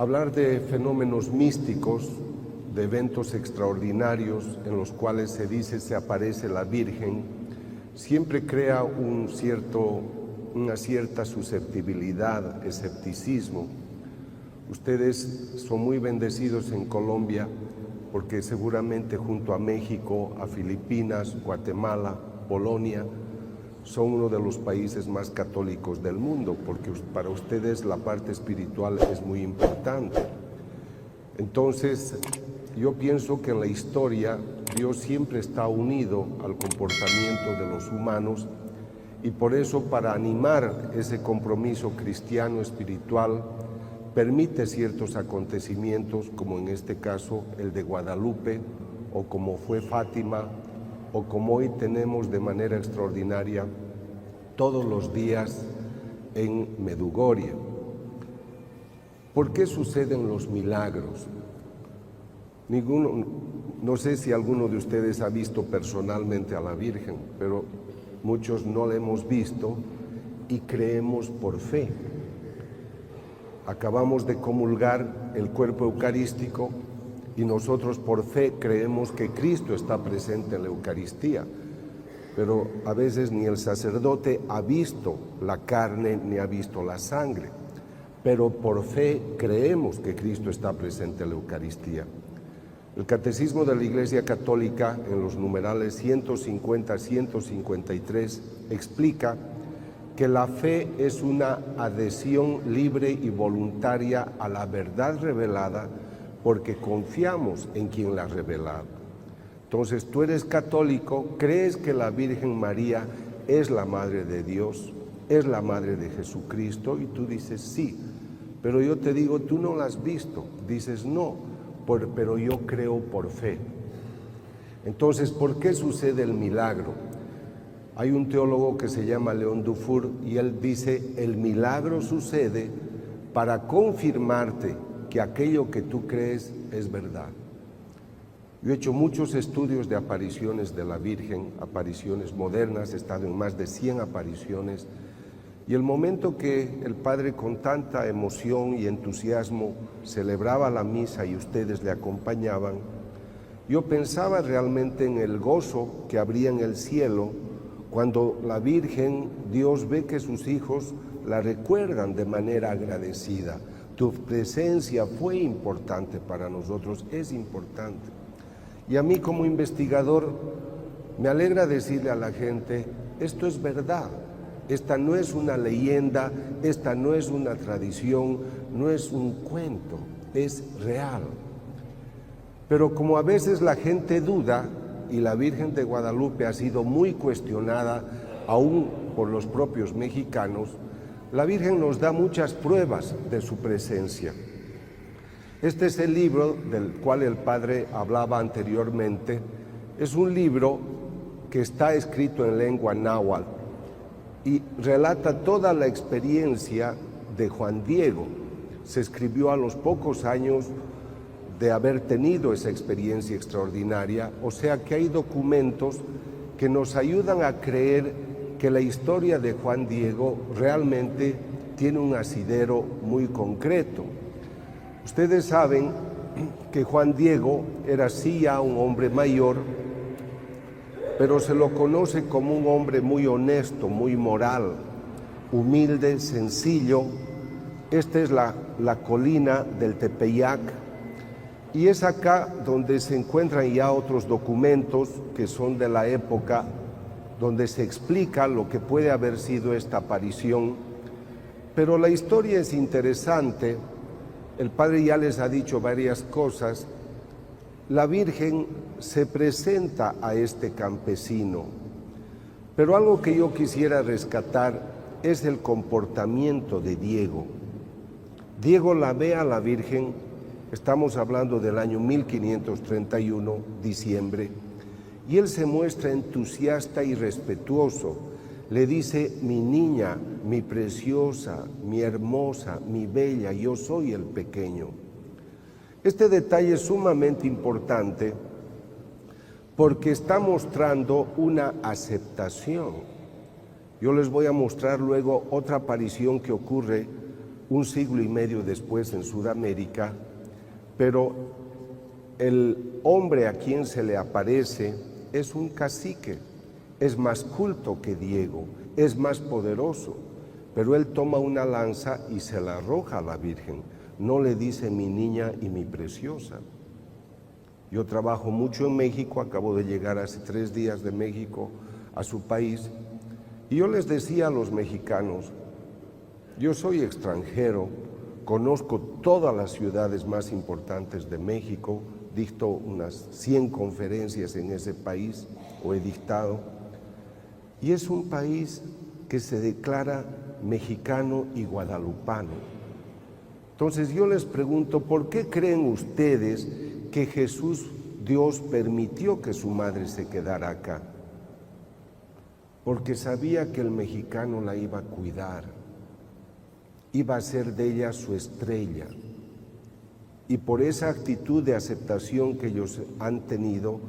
Hablar de fenómenos místicos, de eventos extraordinarios en los cuales se dice se aparece la Virgen, siempre crea una cierta susceptibilidad, escepticismo. Ustedes son muy bendecidos en Colombia porque seguramente junto a México, a Filipinas, Guatemala, Polonia, son uno de los países más católicos del mundo, porque para ustedes la parte espiritual es muy importante. Entonces, yo pienso que en la historia Dios siempre está unido al comportamiento de los humanos y por eso, para animar ese compromiso cristiano espiritual, permite ciertos acontecimientos, como en este caso el de Guadalupe, o como fue Fátima, o como hoy tenemos de manera extraordinaria todos los días en Medjugorje. ¿Por qué suceden los milagros? No sé si alguno de ustedes ha visto personalmente a la Virgen, pero muchos no la hemos visto y creemos por fe. Acabamos de comulgar el cuerpo eucarístico y nosotros por fe creemos que Cristo está presente en la Eucaristía, pero a veces ni el sacerdote ha visto la carne ni ha visto la sangre, pero por fe creemos que Cristo está presente en la Eucaristía. El Catecismo de la Iglesia Católica, en los numerales 150-153, explica que la fe es una adhesión libre y voluntaria a la verdad revelada porque confiamos en quien la ha revelado. Entonces, tú eres católico, crees que la Virgen María es la Madre de Dios, es la Madre de Jesucristo, y tú dices sí, pero yo te digo, tú no la has visto. Dices no, pero yo creo por fe. Entonces, ¿por qué sucede el milagro? Hay un teólogo que se llama León Dufour y él dice, el milagro sucede para confirmarte que aquello que tú crees es verdad. Yo he hecho muchos estudios de apariciones de la Virgen, apariciones modernas, he estado en más de 100 apariciones, y el momento que el Padre con tanta emoción y entusiasmo celebraba la misa y ustedes le acompañaban, yo pensaba realmente en el gozo que habría en el cielo cuando la Virgen, Dios ve que sus hijos la recuerdan de manera agradecida. Tu presencia fue importante para nosotros, es importante. Y a mí como investigador me alegra decirle a la gente, esto es verdad, esta no es una leyenda, esta no es una tradición, no es un cuento, es real. Pero como a veces la gente duda, y la Virgen de Guadalupe ha sido muy cuestionada aún por los propios mexicanos, la Virgen nos da muchas pruebas de su presencia. Este es el libro del cual el Padre hablaba anteriormente. Es un libro que está escrito en lengua náhuatl y relata toda la experiencia de Juan Diego. Se escribió a los pocos años de haber tenido esa experiencia extraordinaria, o sea que hay documentos que nos ayudan a creer que la historia de Juan Diego realmente tiene un asidero muy concreto. Ustedes saben que Juan Diego era sí ya un hombre mayor, pero se lo conoce como un hombre muy honesto, muy moral, humilde, sencillo. Esta es la colina del Tepeyac, y es acá donde se encuentran ya otros documentos que son de la época, donde se explica lo que puede haber sido esta aparición. Pero la historia es interesante, el Padre ya les ha dicho varias cosas. La Virgen se presenta a este campesino, pero algo que yo quisiera rescatar es el comportamiento de Diego. Diego la ve a la Virgen, estamos hablando del año 1531, diciembre, y él se muestra entusiasta y respetuoso. Le dice, mi niña, mi preciosa, mi hermosa, mi bella, yo soy el pequeño. Este detalle es sumamente importante porque está mostrando una aceptación. Yo les voy a mostrar luego otra aparición que ocurre un siglo y medio después en Sudamérica, pero el hombre a quien se le aparece es un cacique, es más culto que Diego, es más poderoso, pero él toma una lanza y se la arroja a la Virgen, no le dice mi niña y mi preciosa. Yo trabajo mucho en México, acabo de llegar hace 3 días de México a su país, y yo les decía a los mexicanos, yo soy extranjero, conozco todas las ciudades más importantes de México, dicto unas 100 conferencias en ese país, o he dictado, y es un país que se declara mexicano y guadalupano. Entonces yo les pregunto, ¿por qué creen ustedes que Jesús, Dios, permitió que su madre se quedara acá? Porque sabía que el mexicano la iba a cuidar, iba a ser de ella su estrella. Y por esa actitud de aceptación que ellos han tenido,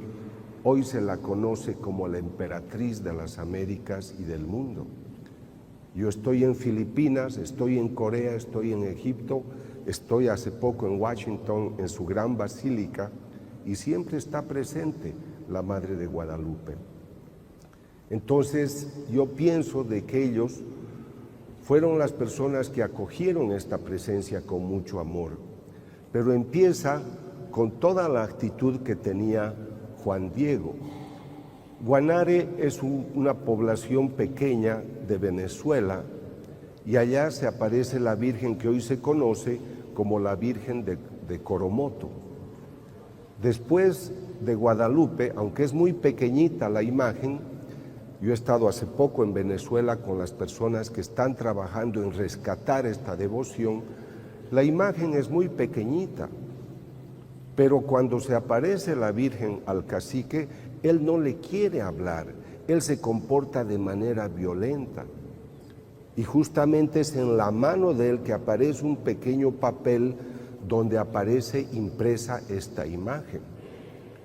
hoy se la conoce como la emperatriz de las Américas y del mundo. Yo estoy en Filipinas, estoy en Corea, estoy en Egipto, estoy hace poco en Washington, en su gran basílica, y siempre está presente la Madre de Guadalupe. Entonces, yo pienso de que ellos fueron las personas que acogieron esta presencia con mucho amor, pero empieza con toda la actitud que tenía Juan Diego. Guanare es una población pequeña de Venezuela y allá se aparece la Virgen que hoy se conoce como la Virgen de Coromoto. Después de Guadalupe, aunque es muy pequeñita la imagen, yo he estado hace poco en Venezuela con las personas que están trabajando en rescatar esta devoción, la imagen es muy pequeñita, pero cuando se aparece la Virgen al cacique, él no le quiere hablar, él se comporta de manera violenta. Y justamente es en la mano de él que aparece un pequeño papel donde aparece impresa esta imagen.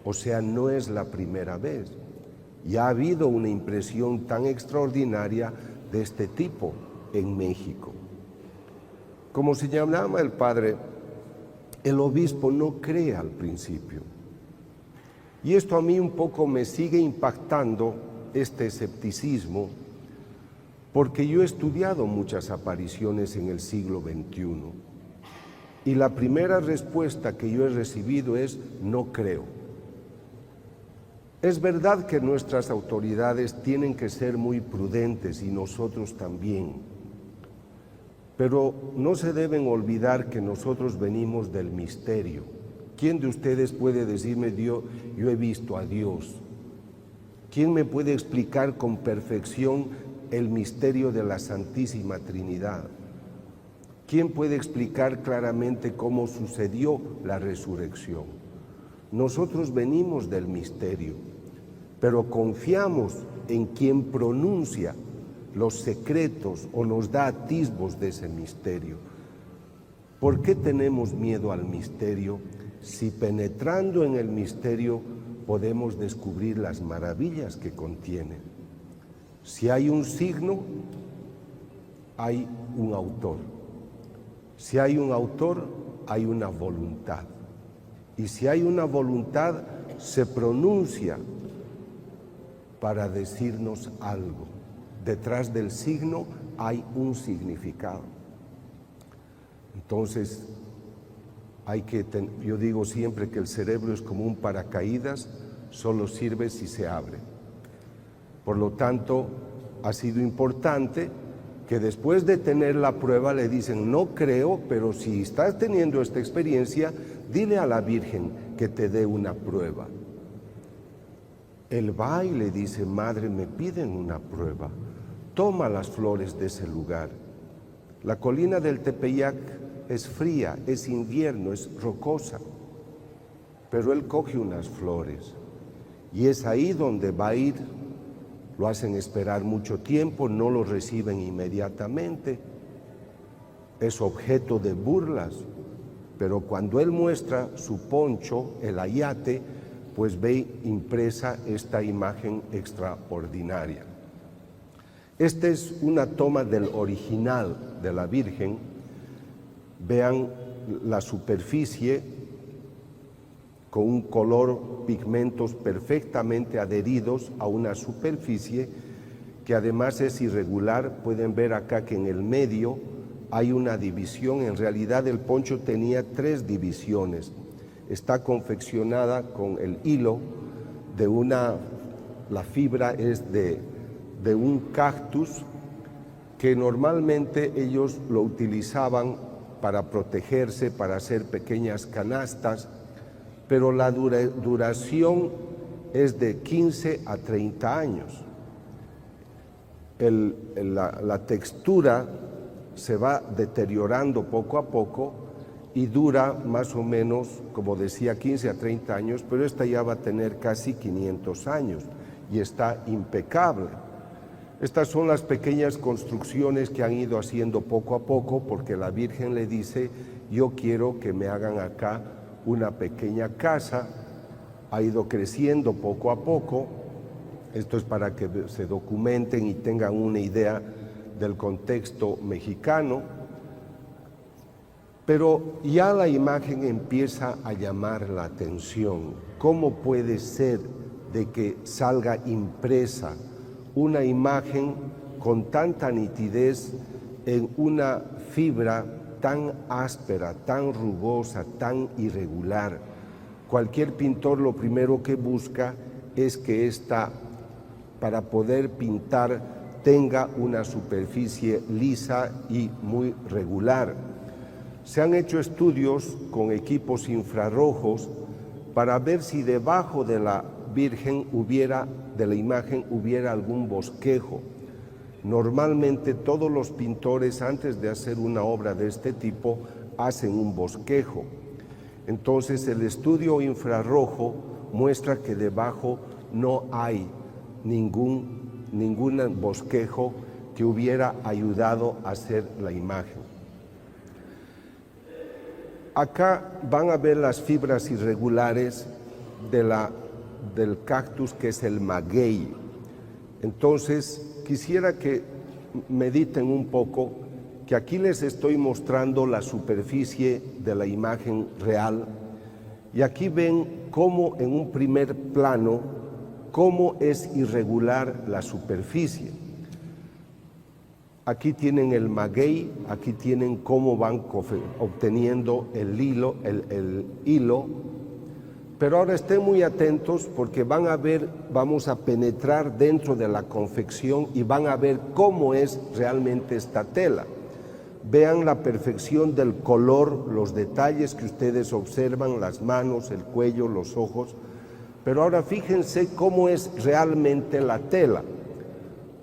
O sea, no es la primera vez. Ya ha habido una impresión tan extraordinaria de este tipo en México. Como señalaba el padre, el obispo no cree al principio. Y esto a mí un poco me sigue impactando, este escepticismo, porque yo he estudiado muchas apariciones en el siglo XXI. Y la primera respuesta que yo he recibido es: no creo. Es verdad que nuestras autoridades tienen que ser muy prudentes y nosotros también, pero no se deben olvidar que nosotros venimos del misterio. ¿Quién de ustedes puede decirme, yo he visto a Dios? ¿Quién me puede explicar con perfección el misterio de la Santísima Trinidad? ¿Quién puede explicar claramente cómo sucedió la resurrección? Nosotros venimos del misterio, pero confiamos en quien pronuncia los secretos o nos da atisbos de ese misterio. ¿Por qué tenemos miedo al misterio si penetrando en el misterio podemos descubrir las maravillas que contiene? Si hay un signo, hay un autor. Si hay un autor, hay una voluntad. Y si hay una voluntad, se pronuncia para decirnos algo. Detrás del signo hay un significado. Entonces, yo digo siempre que el cerebro es como un paracaídas, solo sirve si se abre. Por lo tanto, ha sido importante que después de tener la prueba le dicen, no creo, pero si estás teniendo esta experiencia, dile a la Virgen que te dé una prueba. Él va y le dice, madre, me piden una prueba, toma las flores de ese lugar. La colina del Tepeyac es fría, es invierno, es rocosa, pero él coge unas flores y es ahí donde va a ir. Lo hacen esperar mucho tiempo, no lo reciben inmediatamente, es objeto de burlas, pero cuando él muestra su poncho, el ayate, pues ve impresa esta imagen extraordinaria. Esta es una toma del original de la Virgen, Vean la superficie con un color, pigmentos perfectamente adheridos a una superficie que además es irregular. Pueden ver acá que en el medio hay una división. En realidad el poncho tenía 3 divisiones. Está confeccionada con el hilo de la fibra es de un cactus que normalmente ellos lo utilizaban para protegerse, para hacer pequeñas canastas, pero la duración es de 15 a 30 años. La textura se va deteriorando poco a poco y dura más o menos, como decía, 15 a 30 años, pero esta ya va a tener casi 500 años y está impecable. Estas son las pequeñas construcciones que han ido haciendo poco a poco, porque la Virgen le dice: yo quiero que me hagan acá una pequeña casa. Ha ido creciendo poco a poco. Esto es para que se documenten y tengan una idea del contexto mexicano. Pero ya la imagen empieza a llamar la atención. ¿Cómo puede ser de que salga impresa una imagen con tanta nitidez en una fibra tan áspera, tan rugosa, tan irregular? Cualquier pintor lo primero que busca es que esta, para poder pintar, tenga una superficie lisa y muy regular. Se han hecho estudios con equipos infrarrojos para ver si debajo de la Virgen de la imagen hubiera algún bosquejo. Normalmente todos los pintores, antes de hacer una obra de este tipo, hacen un bosquejo. Entonces el estudio infrarrojo muestra que debajo no hay ningún bosquejo que hubiera ayudado a hacer la imagen. Acá van a ver las fibras irregulares del cactus, que es el maguey. Entonces quisiera que mediten un poco, que aquí les estoy mostrando la superficie de la imagen real, y aquí ven cómo en un primer plano cómo es irregular la superficie. Aquí tienen el maguey, aquí tienen cómo van obteniendo el hilo, pero ahora estén muy atentos, porque vamos a penetrar dentro de la confección y van a ver cómo es realmente esta tela. Vean la perfección del color, los detalles que ustedes observan, las manos, el cuello, los ojos, pero ahora fíjense cómo es realmente la tela.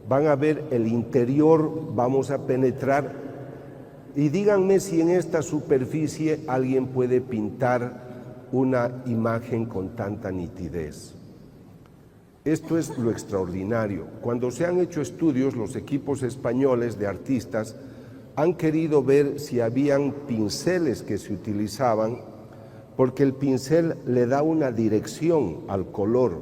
Van a ver el interior, vamos a penetrar, y díganme si en esta superficie alguien puede pintar una imagen con tanta nitidez. Esto es lo extraordinario. Cuando se han hecho estudios, los equipos españoles de artistas han querido ver si habían pinceles que se utilizaban, porque el pincel le da una dirección al color,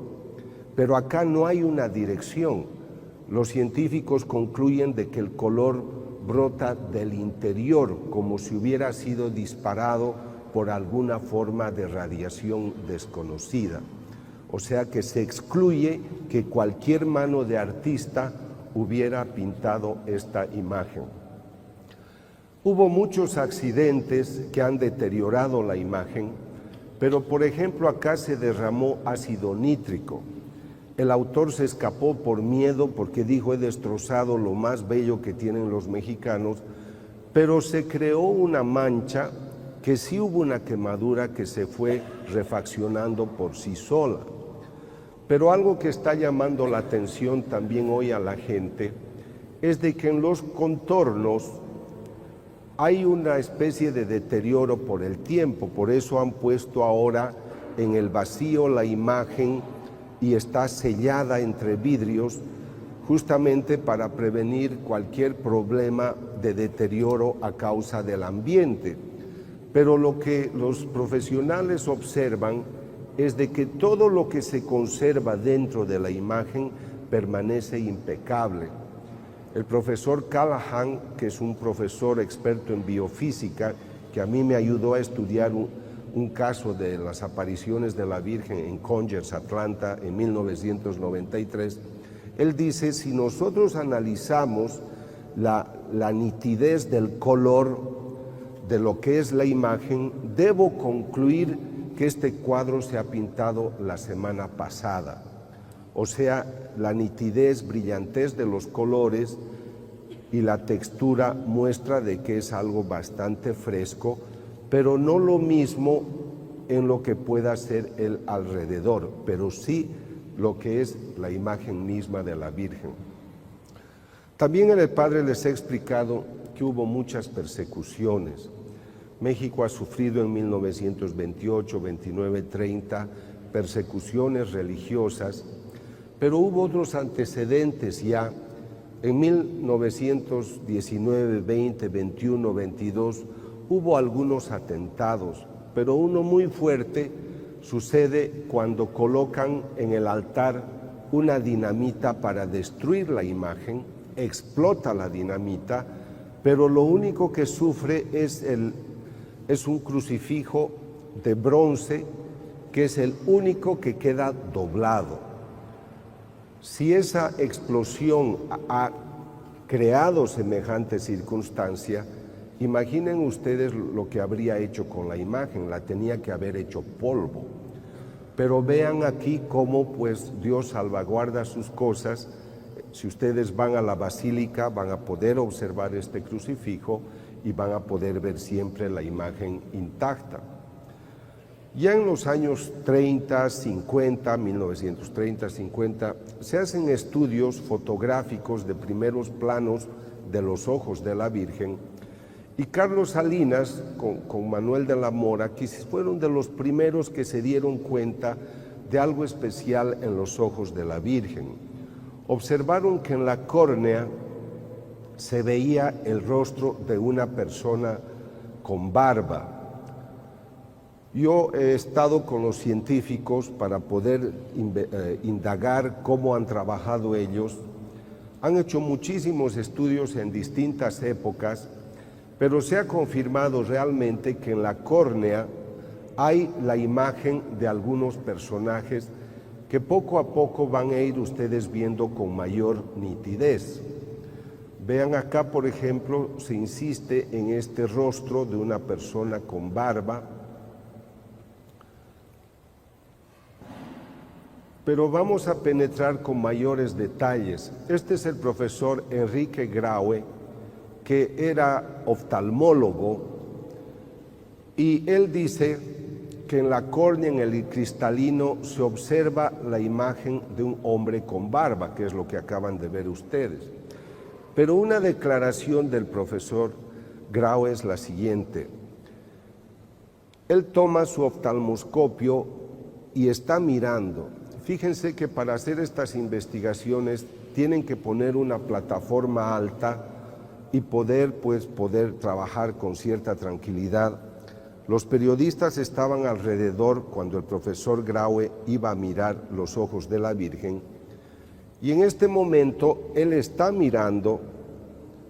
pero acá no hay una dirección. Los científicos concluyen de que el color brota del interior, como si hubiera sido disparado por alguna forma de radiación desconocida. O sea que se excluye que cualquier mano de artista hubiera pintado esta imagen. Hubo muchos accidentes que han deteriorado la imagen, pero por ejemplo acá se derramó ácido nítrico. El autor se escapó por miedo, porque dijo: he destrozado lo más bello que tienen los mexicanos, pero se creó una mancha que sí hubo una quemadura que se fue refaccionando por sí sola. Pero algo que está llamando la atención también hoy a la gente es de que en los contornos hay una especie de deterioro por el tiempo. Por eso han puesto ahora en el vacío la imagen y está sellada entre vidrios, justamente para prevenir cualquier problema de deterioro a causa del ambiente. Pero lo que los profesionales observan es de que todo lo que se conserva dentro de la imagen permanece impecable. El profesor Callahan, que es un profesor experto en biofísica que a mí me ayudó a estudiar un caso de las apariciones de la Virgen en Conyers, Atlanta, en 1993, él dice, si nosotros analizamos la nitidez del color de lo que es la imagen, debo concluir que este cuadro se ha pintado la semana pasada. O sea, la nitidez, brillantez de los colores y la textura muestra de que es algo bastante fresco, pero no lo mismo en lo que pueda ser el alrededor, pero sí lo que es la imagen misma de la Virgen. También el Padre les ha explicado que hubo muchas persecuciones. México ha sufrido en 1928, 29, 30 persecuciones religiosas, pero hubo otros antecedentes ya. En 1919, 20, 21, 22 hubo algunos atentados, pero uno muy fuerte sucede cuando colocan en el altar una dinamita para destruir la imagen, explota la dinamita, pero lo único que sufre es un crucifijo de bronce que es el único que queda doblado. Si esa explosión ha creado semejante circunstancia, imaginen ustedes lo que habría hecho con la imagen, la tenía que haber hecho polvo. Pero vean aquí cómo pues Dios salvaguarda sus cosas. Si ustedes van a la basílica van a poder observar este crucifijo y van a poder ver siempre la imagen intacta. Ya en los años 30, 50, 1930, 50, se hacen estudios fotográficos de primeros planos de los ojos de la Virgen, y Carlos Salinas con Manuel de la Mora, que fueron de los primeros que se dieron cuenta de algo especial en los ojos de la Virgen. Observaron que en la córnea se veía el rostro de una persona con barba. Yo he estado con los científicos para poder indagar cómo han trabajado ellos. Han hecho muchísimos estudios en distintas épocas, pero se ha confirmado realmente que en la córnea hay la imagen de algunos personajes que poco a poco van a ir ustedes viendo con mayor nitidez. Vean acá, por ejemplo, se insiste en este rostro de una persona con barba, pero vamos a penetrar con mayores detalles. Este es el profesor Enrique Graue, que era oftalmólogo, y él dice que en la córnea, en el cristalino, se observa la imagen de un hombre con barba, que es lo que acaban de ver ustedes. Pero una declaración del profesor Graue es la siguiente. Él toma su oftalmoscopio y está mirando. Fíjense que para hacer estas investigaciones tienen que poner una plataforma alta y poder trabajar con cierta tranquilidad. Los periodistas estaban alrededor cuando el profesor Graue iba a mirar los ojos de la Virgen, y en este momento él está mirando,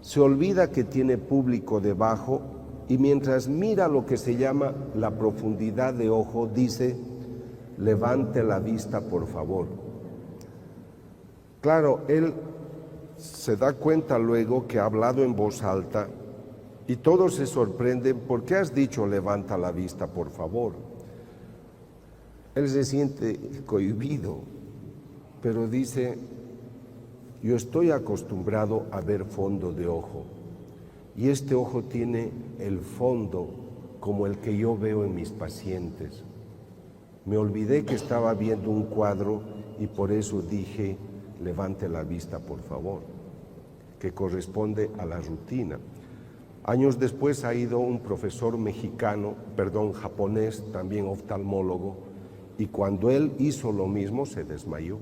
se olvida que tiene público debajo, y mientras mira lo que se llama la profundidad de ojo, dice: levante la vista, por favor. Claro, él se da cuenta luego que ha hablado en voz alta y todos se sorprenden. ¿Por qué has dicho levanta la vista, por favor? Él se siente cohibido, pero dice: yo estoy acostumbrado a ver fondo de ojo, y este ojo tiene el fondo como el que yo veo en mis pacientes. Me olvidé que estaba viendo un cuadro y por eso dije: levante la vista, por favor, que corresponde a la rutina. Años después ha ido un profesor japonés, también oftalmólogo, y cuando él hizo lo mismo se desmayó.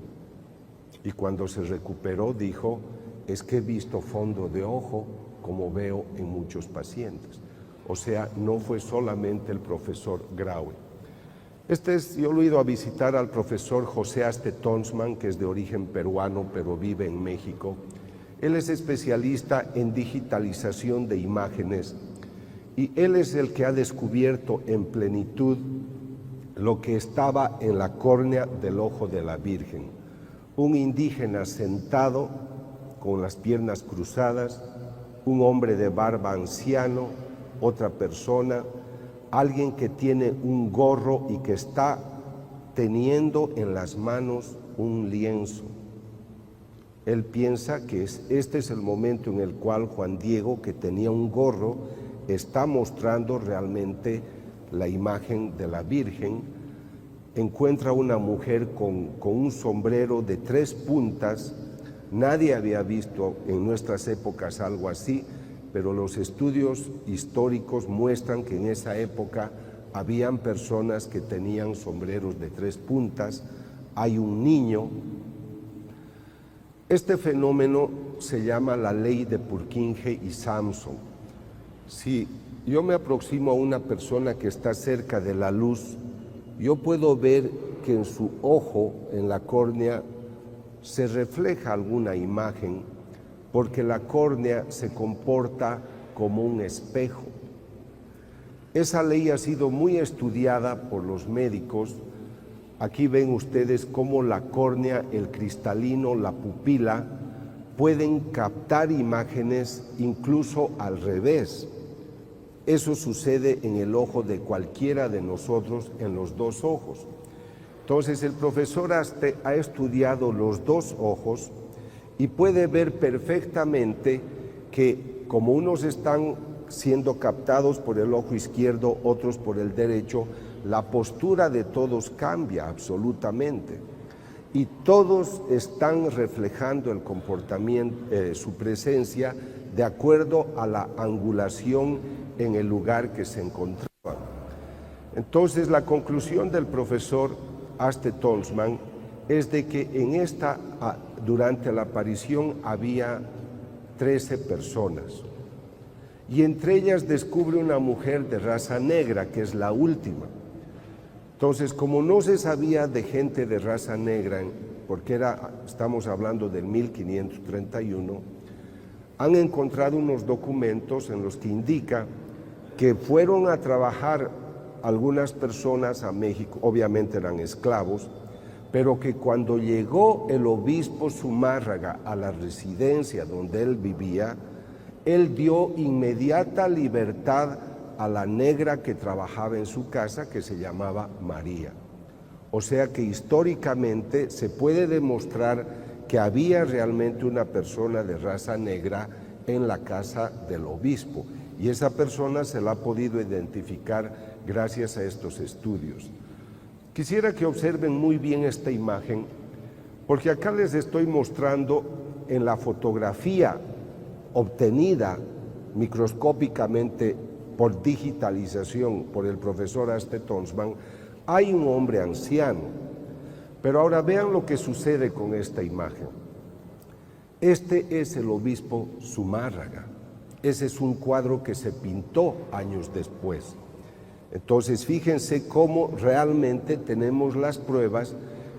Y cuando se recuperó dijo: es que he visto fondo de ojo como veo en muchos pacientes. O sea, no fue solamente el profesor Graue. Yo lo he ido a visitar al profesor José Aste Tonsman, que es de origen peruano, pero vive en México. Él es especialista en digitalización de imágenes y él es el que ha descubierto en plenitud lo que estaba en la córnea del ojo de la Virgen. Un indígena sentado con las piernas cruzadas, un hombre de barba anciano, otra persona, alguien que tiene un gorro y que está teniendo en las manos un lienzo. Él piensa que este es el momento en el cual Juan Diego, que tenía un gorro, está mostrando realmente la imagen de la Virgen. Encuentra una mujer con un sombrero de 3 puntas. Nadie había visto en nuestras épocas algo así, pero los estudios históricos muestran que en esa época habían personas que tenían sombreros de 3 puntas. Hay un niño. Este fenómeno se llama la ley de Purkinje y Samson. Si yo me aproximo a una persona que está cerca de la luz, yo puedo ver que en su ojo, en la córnea, se refleja alguna imagen, porque la córnea se comporta como un espejo. Esa ley ha sido muy estudiada por los médicos. Aquí ven ustedes cómo la córnea, el cristalino, la pupila, pueden captar imágenes incluso al revés. Eso sucede en el ojo de cualquiera de nosotros, en los 2 ojos. Entonces el profesor Aste ha estudiado los 2 ojos y puede ver perfectamente que como unos están siendo captados por el ojo izquierdo, otros por el derecho, la postura de todos cambia absolutamente y todos están reflejando el comportamiento, su presencia de acuerdo a la angulación en el lugar que se encontraban. Entonces la conclusión del profesor Aste Tonsman es de que durante la aparición había 13 personas y entre ellas descubre una mujer de raza negra, que es la última. Entonces, como no se sabía de gente de raza negra, porque estamos hablando del 1531, han encontrado unos documentos en los que indica que fueron a trabajar algunas personas a México, obviamente eran esclavos, pero que cuando llegó el obispo Zumárraga a la residencia donde él vivía, él dio inmediata libertad a la negra que trabajaba en su casa, que se llamaba María. O sea que históricamente se puede demostrar que había realmente una persona de raza negra en la casa del obispo, y esa persona se la ha podido identificar gracias a estos estudios. Quisiera que observen muy bien esta imagen, porque acá les estoy mostrando en la fotografía obtenida microscópicamente por digitalización por el profesor Aste Tonsman, hay un hombre anciano. Pero ahora vean lo que sucede con esta imagen. Este es el obispo Zumárraga. Ese es un cuadro que se pintó años después. Entonces fíjense cómo realmente tenemos las pruebas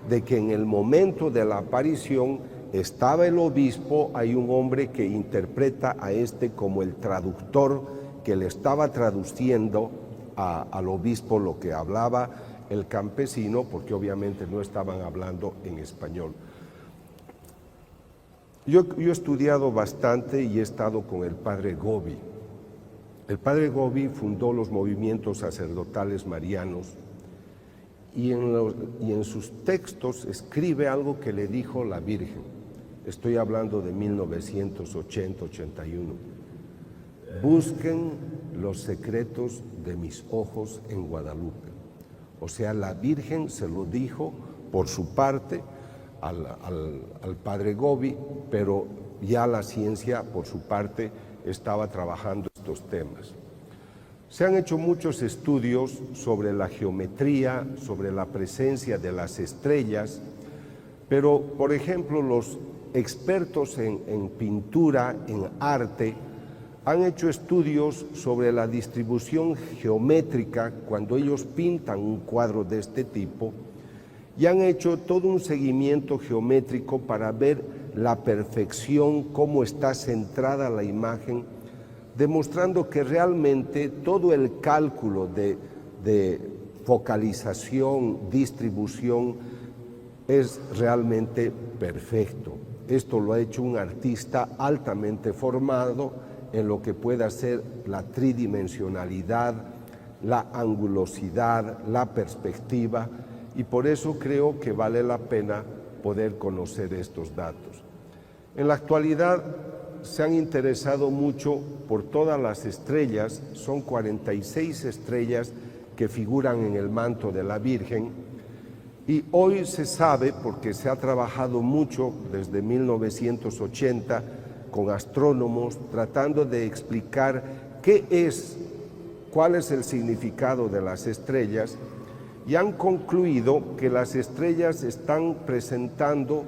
de que en el momento de la aparición estaba el obispo. Hay un hombre que interpreta a este como el traductor que le estaba traduciendo al obispo lo que hablaba el campesino, porque obviamente no estaban hablando en español. Yo he estudiado bastante y he estado con el padre Gobi. El padre Gobi fundó los movimientos sacerdotales marianos y en sus textos escribe algo que le dijo la Virgen. Estoy hablando de 1980-81. Busquen los secretos de mis ojos en Guadalupe. O sea, la Virgen se lo dijo por su parte al padre Gobi, pero ya la ciencia por su parte estaba trabajando estos temas. Se han hecho muchos estudios sobre la geometría, sobre la presencia de las estrellas, pero por ejemplo los expertos en pintura, en arte, han hecho estudios sobre la distribución geométrica cuando ellos pintan un cuadro de este tipo, y han hecho todo un seguimiento geométrico para ver la perfección, cómo está centrada la imagen, demostrando que realmente todo el cálculo de focalización, distribución, es realmente perfecto. Esto lo ha hecho un artista altamente formado en lo que pueda ser la tridimensionalidad, la angulosidad, la perspectiva, y por eso creo que vale la pena poder conocer estos datos. En la actualidad se han interesado mucho por todas las estrellas, son 46 estrellas que figuran en el manto de la Virgen, y hoy se sabe, porque se ha trabajado mucho desde 1980 con astrónomos tratando de explicar cuál es el significado de las estrellas, y han concluido que las estrellas están presentando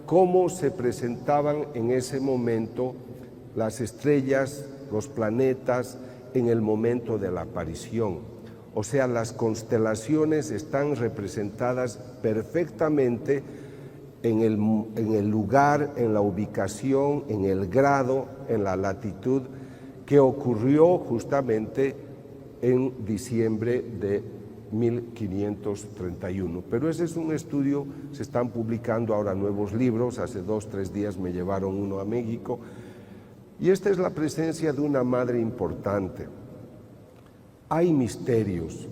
cómo se presentaban en ese momento las estrellas, los planetas, en el momento de la aparición. O sea, las constelaciones están representadas perfectamente en el lugar, en la ubicación, en el grado, en la latitud, que ocurrió justamente en diciembre de 1531. Pero ese es un estudio, se están publicando ahora nuevos libros, hace 2 o 3 días me llevaron uno a México, y esta es la presencia de una madre importante. Hay misterios,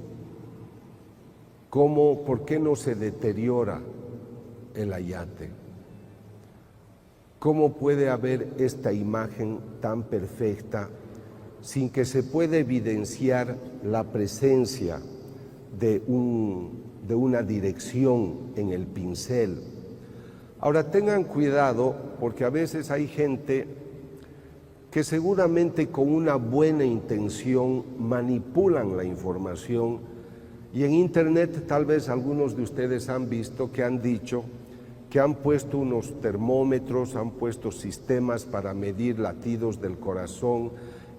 como por qué no se deteriora el ayate, cómo puede haber esta imagen tan perfecta sin que se pueda evidenciar la presencia de una dirección en el pincel. Ahora tengan cuidado, porque a veces hay gente que seguramente con una buena intención manipulan la información, y en internet tal vez algunos de ustedes han visto que han dicho que han puesto unos termómetros, han puesto sistemas para medir latidos del corazón,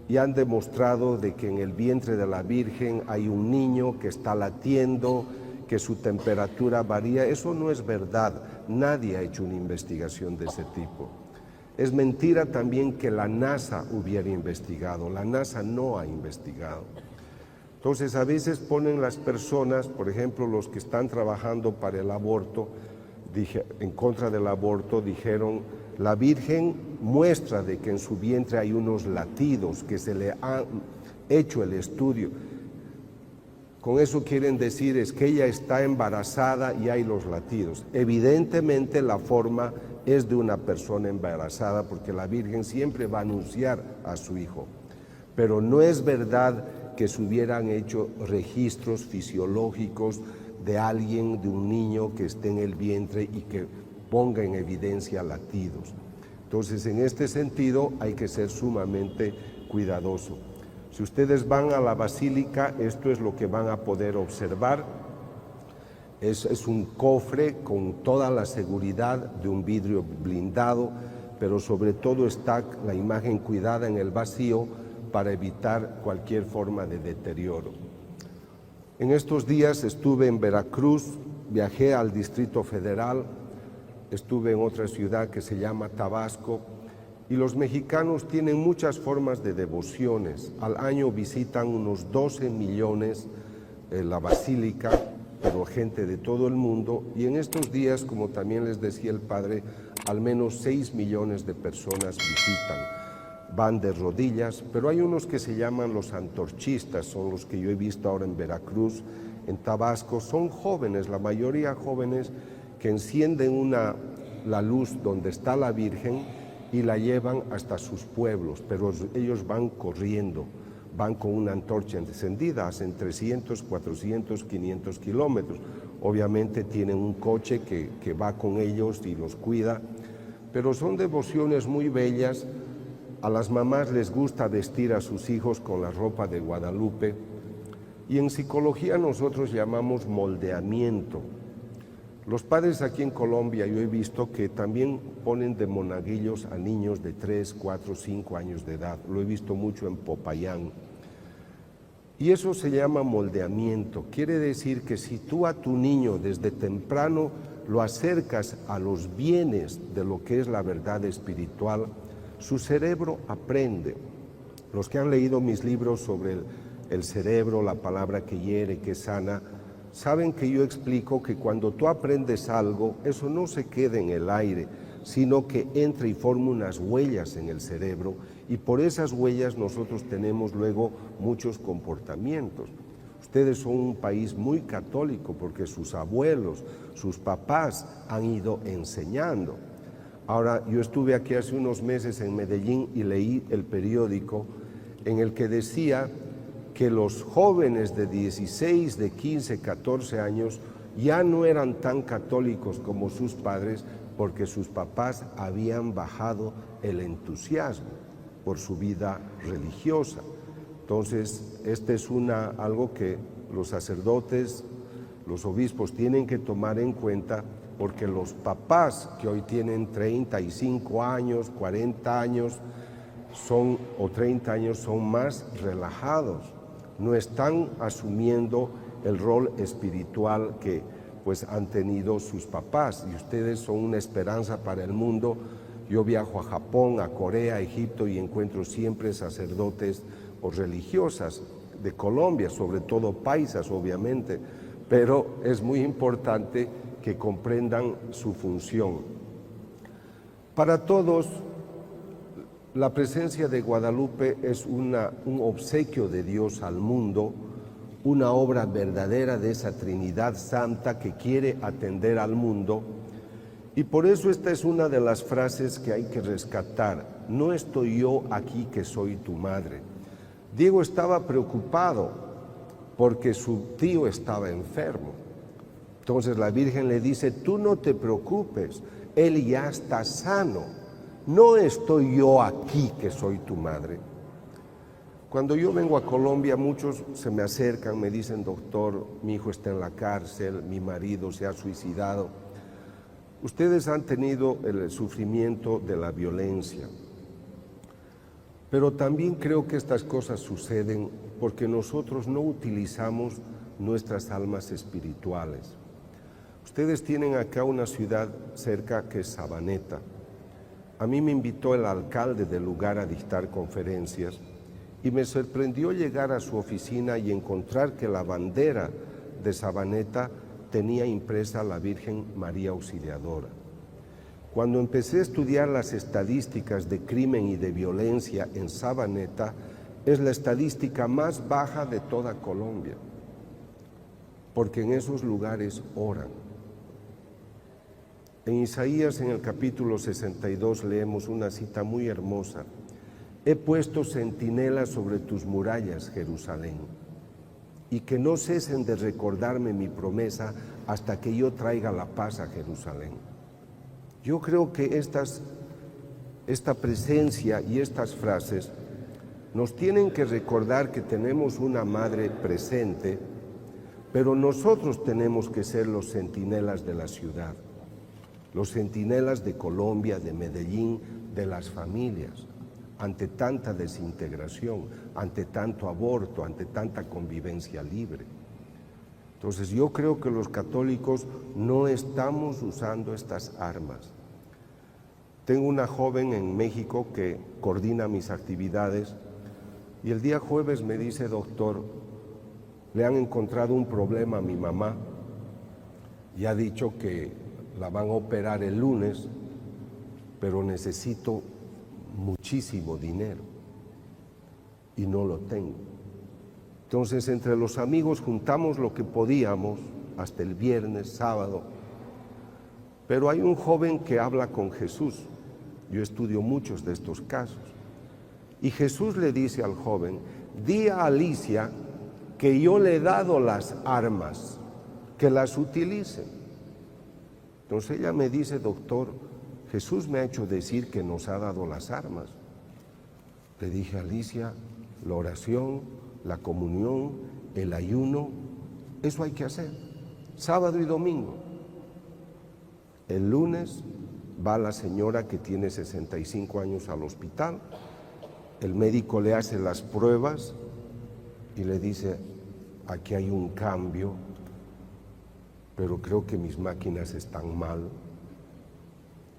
y han demostrado de que en el vientre de la Virgen hay un niño que está latiendo, que su temperatura varía. Eso no es verdad, nadie ha hecho una investigación de ese tipo. Es mentira también que la NASA hubiera investigado, la NASA no ha investigado. Entonces a veces ponen las personas, por ejemplo los que están trabajando para el aborto, en contra del aborto, dijeron: la Virgen muestra de que en su vientre hay unos latidos, que se le ha hecho el estudio. Con eso quieren decir es que ella está embarazada y hay los latidos. Evidentemente la forma es de una persona embarazada, porque la Virgen siempre va a anunciar a su hijo. Pero no es verdad que se hubieran hecho registros fisiológicos de alguien, de un niño que esté en el vientre y que ponga en evidencia latidos. Entonces, en este sentido hay que ser sumamente cuidadoso. Si ustedes van a la basílica, esto es lo que van a poder observar. Es un cofre con toda la seguridad de un vidrio blindado, pero sobre todo está la imagen cuidada en el vacío para evitar cualquier forma de deterioro. En estos días estuve en Veracruz, viajé al Distrito Federal, estuve en otra ciudad que se llama Tabasco, y los mexicanos tienen muchas formas de devociones. Al año visitan unos 12 millones la basílica, pero gente de todo el mundo, y en estos días, como también les decía el padre, al menos 6 millones de personas visitan. Van de rodillas, pero hay unos que se llaman los antorchistas, son los que yo he visto ahora en Veracruz, en Tabasco. Son jóvenes, la mayoría jóvenes, que encienden la luz donde está la Virgen y la llevan hasta sus pueblos, pero ellos van corriendo, van con una antorcha encendida, hacen 300, 400, 500 kilómetros. Obviamente tienen un coche que va con ellos y los cuida, pero son devociones muy bellas. A las mamás les gusta vestir a sus hijos con la ropa de Guadalupe, y en psicología nosotros llamamos moldeamiento. Los padres aquí en Colombia, yo he visto que también ponen de monaguillos a niños de 3, 4, 5 años de edad. Lo he visto mucho en Popayán. Y eso se llama moldeamiento. Quiere decir que si tú a tu niño desde temprano lo acercas a los bienes de lo que es la verdad espiritual, su cerebro aprende. Los que han leído mis libros sobre el cerebro, la palabra que hiere, que sana, saben que yo explico que cuando tú aprendes algo, eso no se queda en el aire, sino que entra y forma unas huellas en el cerebro, y por esas huellas nosotros tenemos luego muchos comportamientos. Ustedes son un país muy católico porque sus abuelos, sus papás han ido enseñando. Ahora, yo estuve aquí hace unos meses en Medellín y leí el periódico en el que decía que los jóvenes de 16, de 15, 14 años ya no eran tan católicos como sus padres porque sus papás habían bajado el entusiasmo por su vida religiosa. Entonces, este es algo que los sacerdotes, los obispos tienen que tomar en cuenta, porque los papás que hoy tienen 35 años, 40 años, o 30 años, son más relajados, no están asumiendo el rol espiritual que pues han tenido sus papás, y ustedes son una esperanza para el mundo. Yo viajo a Japón, a Corea, a Egipto y encuentro siempre sacerdotes o religiosas de Colombia, sobre todo paisas obviamente, pero es muy importante que comprendan su función. Para todos, la presencia de Guadalupe es un obsequio de Dios al mundo, una obra verdadera de esa Trinidad Santa que quiere atender al mundo, y por eso esta es una de las frases que hay que rescatar. No estoy yo aquí que soy tu madre. Diego estaba preocupado porque su tío estaba enfermo. Entonces la Virgen le dice, tú no te preocupes, él ya está sano. No estoy yo aquí que soy tu madre. Cuando yo vengo a Colombia, muchos se me acercan, me dicen, doctor, mi hijo está en la cárcel, mi marido se ha suicidado. Ustedes han tenido el sufrimiento de la violencia, pero también creo que estas cosas suceden porque nosotros no utilizamos nuestras almas espirituales. Ustedes tienen acá una ciudad cerca que es Sabaneta. A mí me invitó el alcalde del lugar a dictar conferencias y me sorprendió llegar a su oficina y encontrar que la bandera de Sabaneta tenía impresa la Virgen María Auxiliadora. Cuando empecé a estudiar las estadísticas de crimen y de violencia en Sabaneta, es la estadística más baja de toda Colombia, porque en esos lugares oran. En Isaías, en el capítulo 62, leemos una cita muy hermosa. He puesto centinelas sobre tus murallas, Jerusalén, y que no cesen de recordarme mi promesa hasta que yo traiga la paz a Jerusalén. Yo creo que esta presencia y estas frases nos tienen que recordar que tenemos una madre presente, pero nosotros tenemos que ser los centinelas de la ciudad, los centinelas de Colombia, de Medellín, de las familias, ante tanta desintegración, ante tanto aborto, ante tanta convivencia libre. Entonces yo creo que los católicos no estamos usando estas armas. Tengo una joven en México que coordina mis actividades y el día jueves me dice, doctor, le han encontrado un problema a mi mamá y ha dicho que la van a operar el lunes, pero necesito muchísimo dinero y no lo tengo. Entonces, entre los amigos juntamos lo que podíamos hasta el viernes, sábado, pero hay un joven que habla con Jesús. Yo estudio muchos de estos casos. Y Jesús le dice al joven, di a Alicia que yo le he dado las armas, que las utilice. Entonces ella me dice, doctor, Jesús me ha hecho decir que nos ha dado las armas. Le dije, Alicia, la oración, la comunión, el ayuno, eso hay que hacer, sábado y domingo. El lunes va la señora que tiene 65 años al hospital, el médico le hace las pruebas y le dice, aquí hay un cambio, pero creo que mis máquinas están mal.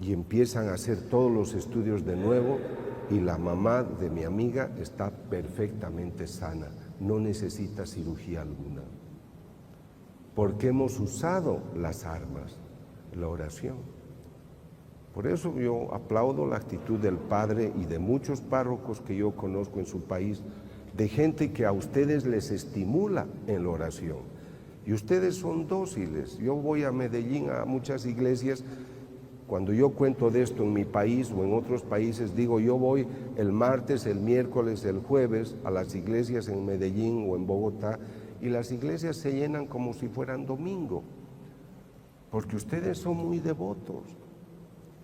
y empiezan a hacer todos los estudios de nuevo y la mamá de mi amiga está perfectamente sana, no necesita cirugía alguna. Porque hemos usado las armas, la oración. Por eso yo aplaudo la actitud del padre y de muchos párrocos que yo conozco en su país, de gente que a ustedes les estimula en la oración. Y ustedes son dóciles. Yo voy a Medellín a muchas iglesias. Cuando yo cuento de esto en mi país o en otros países, digo, yo voy el martes, el miércoles, el jueves a las iglesias en Medellín o en Bogotá y las iglesias se llenan como si fueran domingo, porque ustedes son muy devotos.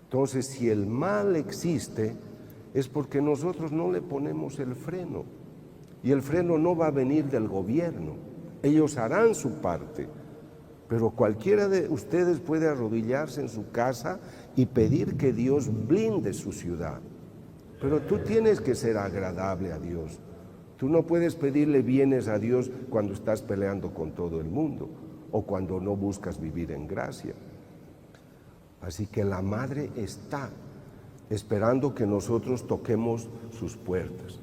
Entonces, si el mal existe, es porque nosotros no le ponemos el freno. Y el freno no va a venir del gobierno. Ellos harán su parte. Pero cualquiera de ustedes puede arrodillarse en su casa y pedir que Dios blinde su ciudad. Pero tú tienes que ser agradable a Dios. Tú no puedes pedirle bienes a Dios cuando estás peleando con todo el mundo o cuando no buscas vivir en gracia. Así que la madre está esperando que nosotros toquemos sus puertas.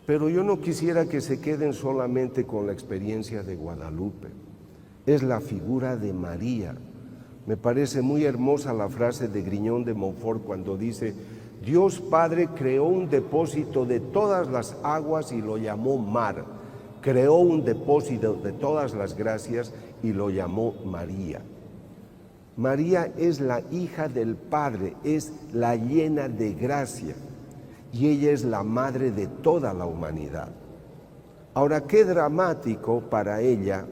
Pero yo no quisiera que se queden solamente con la experiencia de Guadalupe. Es la figura de María. Me parece muy hermosa la frase de Grignon de Montfort cuando dice: Dios Padre creó un depósito de todas las aguas y lo llamó mar. Creó un depósito de todas las gracias y lo llamó María. María es la hija del Padre, es la llena de gracia y ella es la madre de toda la humanidad. Ahora, qué dramático para ella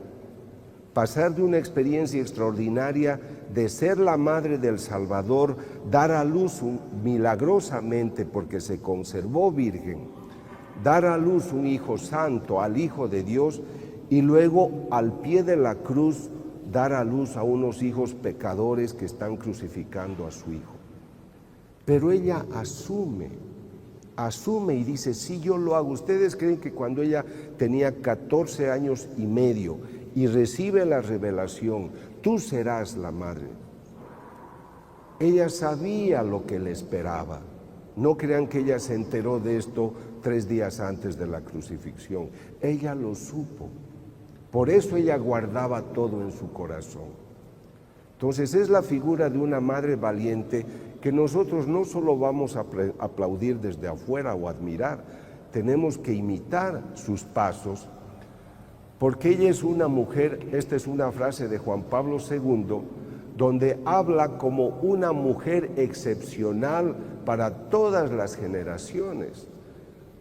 pasar de una experiencia extraordinaria de ser la madre del Salvador, dar a luz milagrosamente porque se conservó virgen, dar a luz un hijo santo, al Hijo de Dios, y luego al pie de la cruz dar a luz a unos hijos pecadores que están crucificando a su hijo. Pero ella asume y dice, sí, yo lo hago. ¿Ustedes creen que cuando ella tenía 14 años y medio y recibe la revelación, tú serás la madre? Ella sabía lo que le esperaba. No crean que ella se enteró de esto 3 días antes de la crucifixión. Ella lo supo. Por eso ella guardaba todo en su corazón. Entonces es la figura de una madre valiente que nosotros no solo vamos a aplaudir desde afuera o admirar, tenemos que imitar sus pasos, porque ella es una mujer. Esta es una frase de Juan Pablo II, donde habla como una mujer excepcional para todas las generaciones.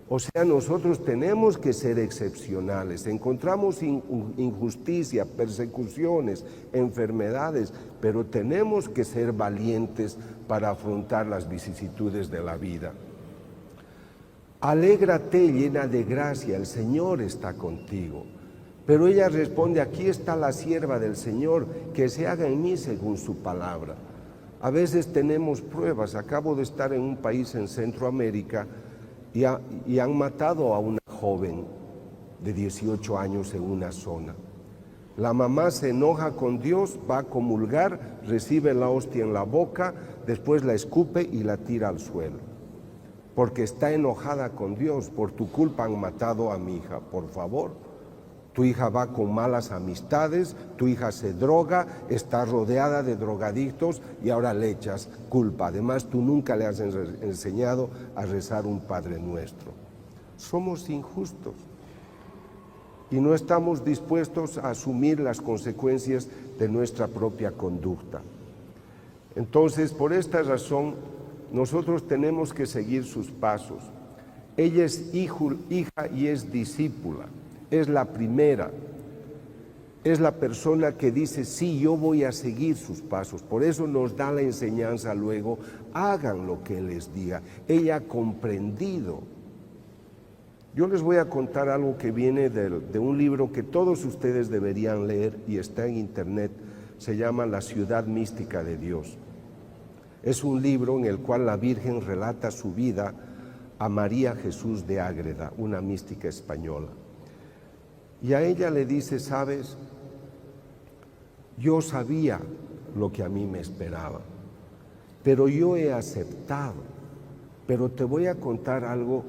O sea, nosotros tenemos que ser excepcionales. Encontramos injusticia, persecuciones, enfermedades, pero tenemos que ser valientes para afrontar las vicisitudes de la vida. Alégrate, llena de gracia, el Señor está contigo. Pero ella responde, aquí está la sierva del Señor, que se haga en mí según su palabra. A veces tenemos pruebas. Acabo de estar en un país en Centroamérica y han matado a una joven de 18 años en una zona. La mamá se enoja con Dios, va a comulgar, recibe la hostia en la boca, después la escupe y la tira al suelo. Porque está enojada con Dios. Por tu culpa han matado a mi hija. Por favor, tu hija va con malas amistades, tu hija se droga, está rodeada de drogadictos y ahora le echas culpa. Además, tú nunca le has enseñado a rezar un Padre Nuestro. Somos injustos y no estamos dispuestos a asumir las consecuencias de nuestra propia conducta. Entonces, por esta razón, nosotros tenemos que seguir sus pasos. Ella es hija y es discípula. Es la primera, es la persona que dice, sí, yo voy a seguir sus pasos. Por eso nos da la enseñanza luego, hagan lo que Él les diga. Ella ha comprendido. Yo les voy a contar algo que viene de un libro que todos ustedes deberían leer y está en internet. Se llama La ciudad mística de Dios. Es un libro en el cual la Virgen relata su vida a María Jesús de Ágreda, una mística española. Y a ella le dice, ¿sabes? Yo sabía lo que a mí me esperaba. pero yo he aceptado. Pero te voy a contar algo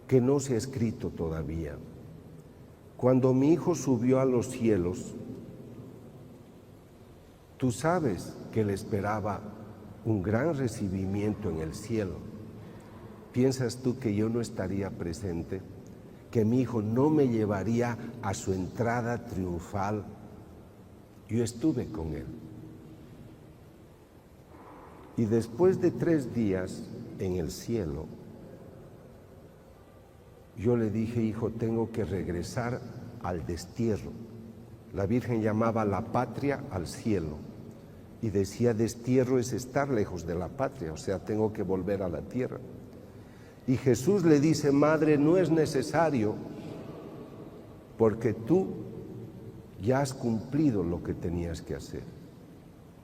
que no se ha escrito todavía. Cuando mi hijo subió a los cielos, tú sabes que le esperaba un gran recibimiento en el cielo. ¿Piensas tú que yo no estaría presente? ¿Que mi hijo no me llevaría a su entrada triunfal? Yo estuve con él. Y después de 3 días en el cielo, yo le dije, hijo, tengo que regresar al destierro. La Virgen llamaba la patria al cielo y decía, destierro es estar lejos de la patria, o sea, tengo que volver a la tierra. Y Jesús le dice, madre, no es necesario, porque tú ya has cumplido lo que tenías que hacer.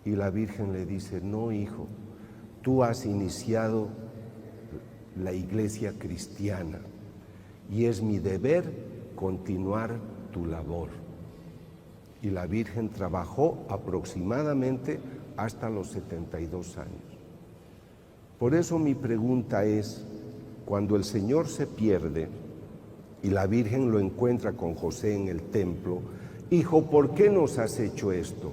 Y la Virgen le dice, no, hijo, tú has iniciado la iglesia cristiana y es mi deber continuar tu labor. Y la Virgen trabajó aproximadamente hasta los 72 años. Por eso mi pregunta es, cuando el Señor se pierde y la Virgen lo encuentra con José en el templo, hijo, ¿por qué nos has hecho esto?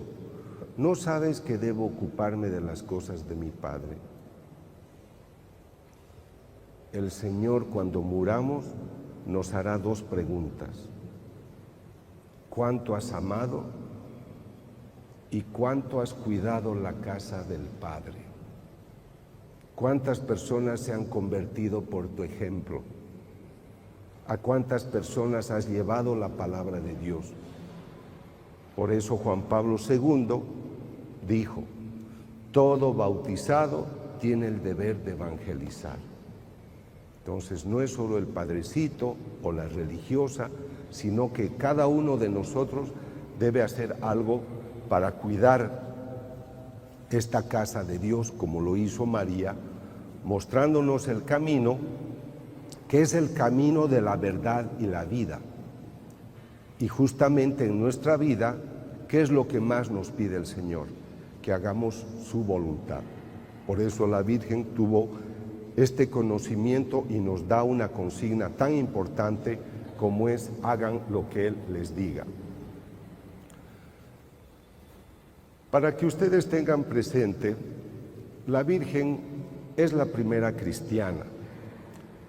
¿No sabes que debo ocuparme de las cosas de mi Padre? El Señor, cuando muramos, nos hará 2 preguntas. ¿Cuánto has amado y cuánto has cuidado la casa del Padre? ¿Cuántas personas se han convertido por tu ejemplo? ¿A cuántas personas has llevado la palabra de Dios? Por eso Juan Pablo II dijo, todo bautizado tiene el deber de evangelizar. Entonces no es solo el padrecito o la religiosa, sino que cada uno de nosotros debe hacer algo para cuidar esta casa de Dios, como lo hizo María, mostrándonos el camino, que es el camino de la verdad y la vida. Y justamente en nuestra vida, ¿qué es lo que más nos pide el Señor? Que hagamos su voluntad. Por eso la Virgen tuvo este conocimiento y nos da una consigna tan importante como es, hagan lo que Él les diga. Para que ustedes tengan presente, la Virgen es la primera cristiana.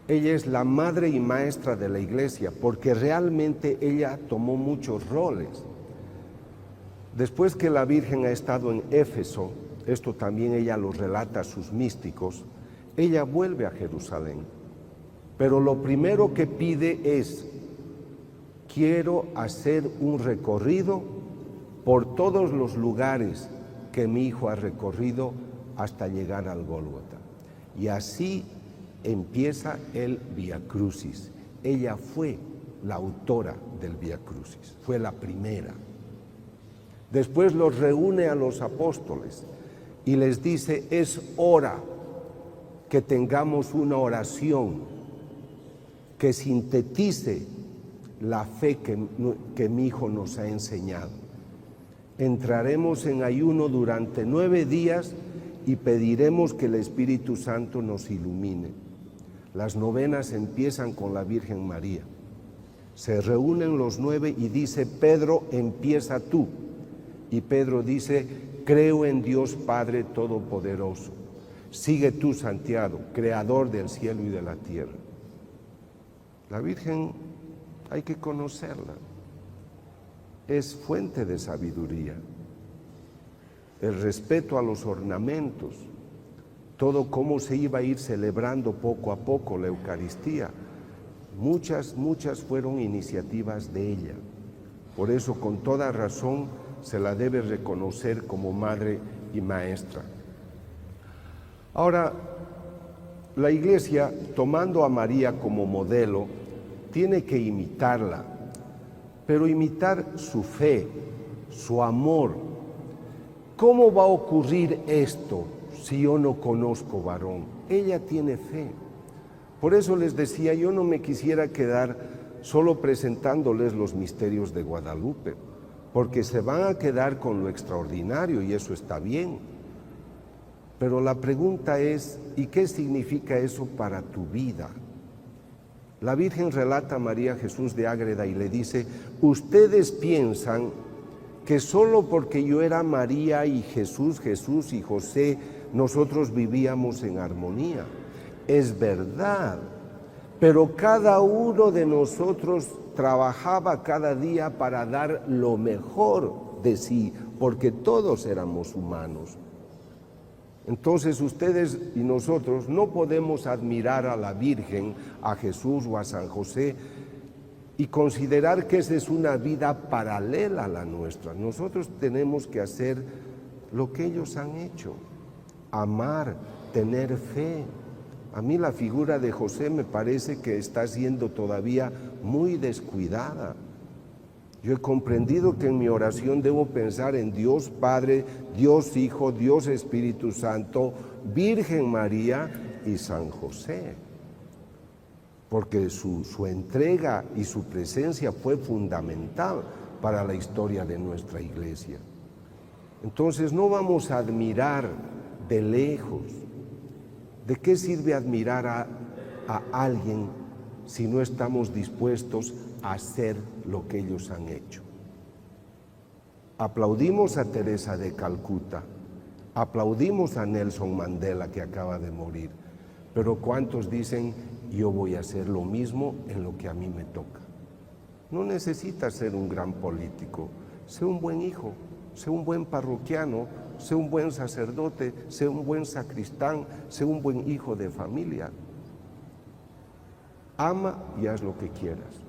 Ella es la madre y maestra de la iglesia, porque realmente ella tomó muchos roles. Después que la Virgen ha estado en Éfeso, esto también ella lo relata a sus místicos, ella vuelve a Jerusalén. Pero lo primero que pide es, quiero hacer un recorrido por todos los lugares que mi hijo ha recorrido hasta llegar al Gólgota. Y así empieza el Vía Crucis. Ella fue la autora del Vía Crucis, fue la primera. Después los reúne a los apóstoles y les dice, es hora que tengamos una oración que sintetice la fe que mi hijo nos ha enseñado. Entraremos en ayuno durante 9 días y pediremos que el Espíritu Santo nos ilumine. Las novenas empiezan con la Virgen María. Se reúnen los 9 y dice, Pedro, empieza tú. Y Pedro dice, creo en Dios Padre Todopoderoso. Sigue tú, Santiago, creador del cielo y de la tierra. La Virgen hay que conocerla. Es fuente de sabiduría. El respeto a los ornamentos, todo cómo se iba a ir celebrando poco a poco la Eucaristía. Muchas fueron iniciativas de ella. Por eso, con toda razón, se la debe reconocer como madre y maestra. Ahora, la Iglesia, tomando a María como modelo, tiene que imitarla, pero imitar su fe, su amor. ¿Cómo va a ocurrir esto si yo no conozco varón? Ella tiene fe. Por eso les decía, yo no me quisiera quedar solo presentándoles los misterios de Guadalupe, porque se van a quedar con lo extraordinario y eso está bien. Pero la pregunta es, ¿y qué significa eso para tu vida? La Virgen relata a María Jesús de Ágreda y le dice, ustedes piensan que solo porque yo era María y Jesús y José, nosotros vivíamos en armonía. Es verdad, pero cada uno de nosotros trabajaba cada día para dar lo mejor de sí, porque todos éramos humanos. Entonces ustedes y nosotros no podemos admirar a la Virgen, a Jesús o a San José y considerar que esa es una vida paralela a la nuestra. Nosotros tenemos que hacer lo que ellos han hecho, amar, tener fe. A mí la figura de José me parece que está siendo todavía muy descuidada. Yo he comprendido que en mi oración debo pensar en Dios Padre, Dios Hijo, Dios Espíritu Santo, Virgen María y San José, porque su entrega y su presencia fue fundamental para la historia de nuestra iglesia. Entonces no vamos a admirar de lejos. ¿De qué sirve admirar a alguien si no estamos dispuestos a hacer lo que ellos han hecho? Aplaudimos a Teresa de Calcuta, aplaudimos a Nelson Mandela que acaba de morir, pero ¿cuántos dicen yo voy a hacer lo mismo en lo que a mí me toca? No necesitas ser un gran político, sé un buen hijo, sé un buen parroquiano, sé un buen sacerdote, sé un buen sacristán, sé un buen hijo de familia. Ama y haz lo que quieras.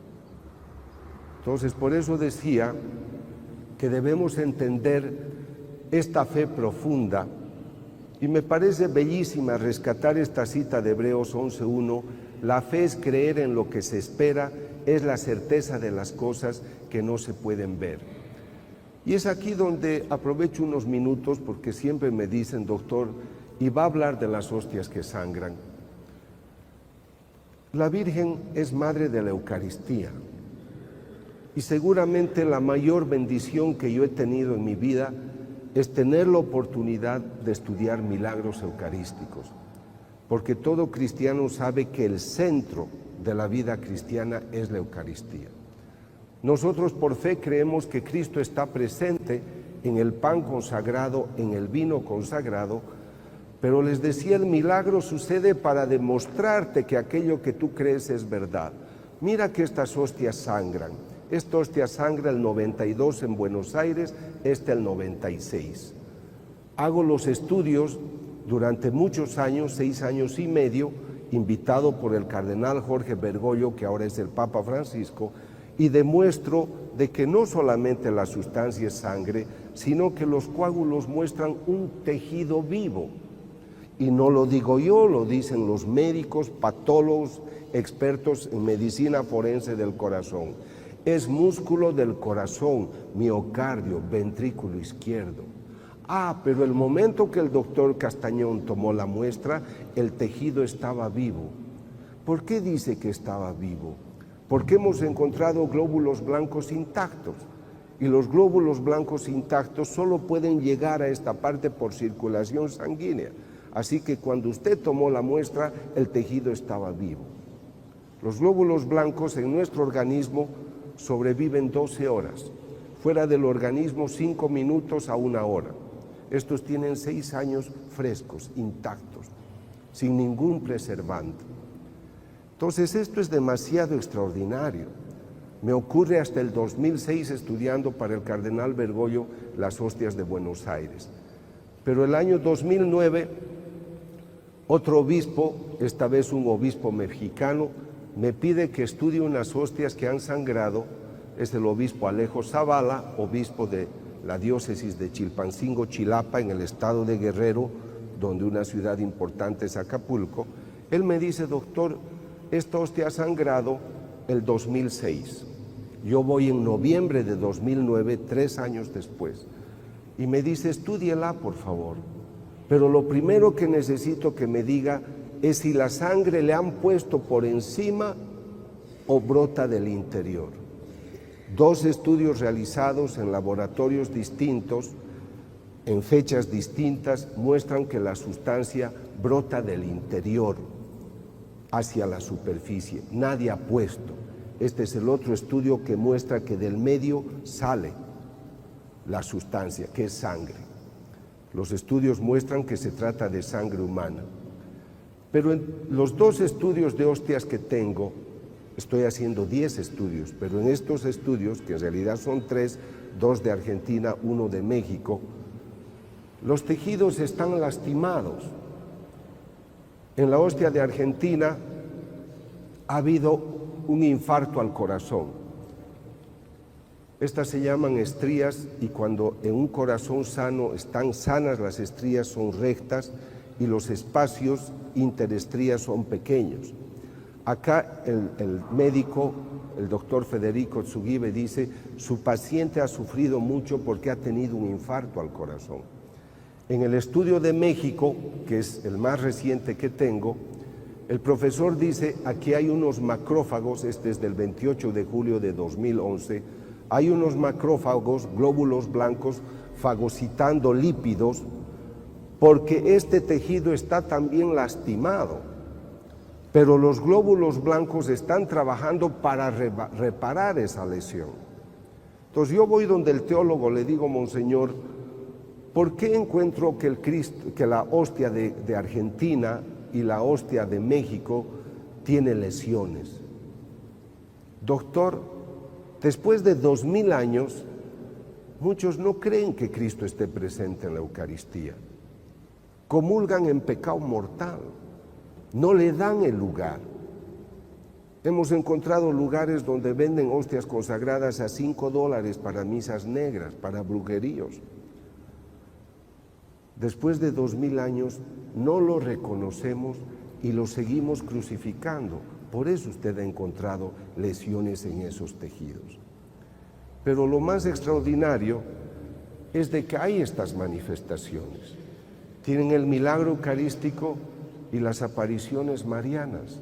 Entonces, por eso decía que debemos entender esta fe profunda, y me parece bellísima rescatar esta cita de Hebreos 11:1, la fe es creer en lo que se espera, es la certeza de las cosas que no se pueden ver. Y es aquí donde aprovecho unos minutos, porque siempre me dicen, doctor, y va a hablar de las hostias que sangran. La Virgen es madre de la Eucaristía, y seguramente la mayor bendición que yo he tenido en mi vida es tener la oportunidad de estudiar milagros eucarísticos, porque todo cristiano sabe que el centro de la vida cristiana es la Eucaristía. Nosotros por fe creemos que Cristo está presente en el pan consagrado, en el vino consagrado, pero les decía, el milagro sucede para demostrarte que aquello que tú crees es verdad. Mira que estas hostias sangran. Esta hostia sangra el 92 en Buenos Aires, esta el 96. Hago los estudios durante muchos años, 6 años y medio, invitado por el cardenal Jorge Bergoglio, que ahora es el Papa Francisco, y demuestro de que no solamente la sustancia es sangre, sino que los coágulos muestran un tejido vivo. Y no lo digo yo, lo dicen los médicos, patólogos, expertos en medicina forense del corazón. Es músculo del corazón, miocardio, ventrículo izquierdo. Pero el momento que el doctor Castañón tomó la muestra, el tejido estaba vivo. ¿Por qué dice que estaba vivo? Porque hemos encontrado glóbulos blancos intactos, y los glóbulos blancos intactos solo pueden llegar a esta parte por circulación sanguínea. Así que cuando usted tomó la muestra, el tejido estaba vivo. Los glóbulos blancos en nuestro organismo sobreviven 12 horas, fuera del organismo 5 minutos a 1 hora. Estos tienen 6 años frescos, intactos, sin ningún preservante. Entonces esto es demasiado extraordinario. Me ocurre hasta el 2006 estudiando para el cardenal Bergoglio las hostias de Buenos Aires. Pero el año 2009, otro obispo, esta vez un obispo mexicano, me pide que estudie unas hostias que han sangrado. Es el obispo Alejo Zavala, obispo de la diócesis de Chilpancingo, Chilapa, en el estado de Guerrero, donde una ciudad importante es Acapulco. Él me dice, doctor, esta hostia ha sangrado el 2006. Yo voy en noviembre de 2009, 3 años después. Y me dice, estúdiela, por favor. Pero lo primero que necesito que me diga es si la sangre le han puesto por encima o brota del interior. 2 estudios realizados en laboratorios distintos en fechas distintas muestran que la sustancia brota del interior hacia la superficie. Nadie ha puesto. Este es el otro estudio que muestra que del medio sale la sustancia, que es sangre. Los estudios muestran que se trata de sangre humana. Pero en los 2 estudios de hostias que tengo, estoy haciendo 10 estudios, pero en estos estudios, que en realidad son 3, 2 de Argentina, 1 de México, los tejidos están lastimados. En la hostia de Argentina ha habido un infarto al corazón. Estas se llaman estrías y cuando en un corazón sano están sanas, las estrías son rectas y los espacios interestrías son pequeños. Acá el médico, el doctor Federico Tsugibe, dice: su paciente ha sufrido mucho porque ha tenido un infarto al corazón. En el estudio de México, que es el más reciente que tengo, el profesor dice: aquí hay unos macrófagos, este es del 28 de julio de 2011, hay unos macrófagos, glóbulos blancos, fagocitando lípidos, porque este tejido está también lastimado, pero los glóbulos blancos están trabajando para reparar esa lesión. Entonces yo voy donde el teólogo, le digo: monseñor, ¿por qué encuentro que la hostia de Argentina y la hostia de México tiene lesiones? Doctor, después de 2000 años, muchos no creen que Cristo esté presente en la Eucaristía. Comulgan en pecado mortal, no le dan el lugar. Hemos encontrado lugares donde venden hostias consagradas a $5 para misas negras, para brujeríos. Después de 2000 años no lo reconocemos y lo seguimos crucificando. Por eso usted ha encontrado lesiones en esos tejidos. Pero lo más extraordinario es de que hay estas manifestaciones. Tienen el milagro eucarístico y las apariciones marianas.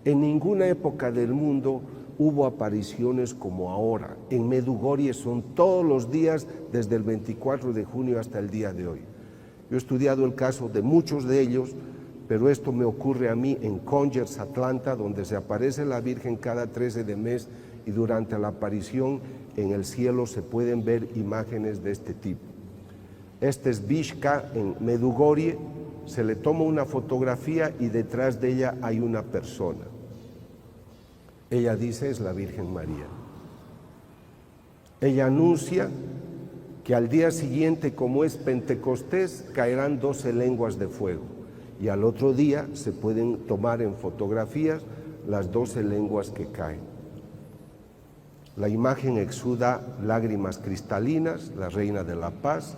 En ninguna época del mundo hubo apariciones como ahora. En Medjugorje son todos los días desde el 24 de junio hasta el día de hoy. Yo he estudiado el caso de muchos de ellos, pero esto me ocurre a mí en Congers, Atlanta, donde se aparece la Virgen cada 13 de mes y durante la aparición en el cielo se pueden ver imágenes de este tipo. Este es Vishka en Medjugorje, se le toma una fotografía y detrás de ella hay una persona. Ella dice: es la Virgen María. Ella anuncia que al día siguiente, como es Pentecostés, caerán 12 lenguas de fuego y al otro día se pueden tomar en fotografías las 12 lenguas que caen. La imagen exuda lágrimas cristalinas, la Reina de la Paz,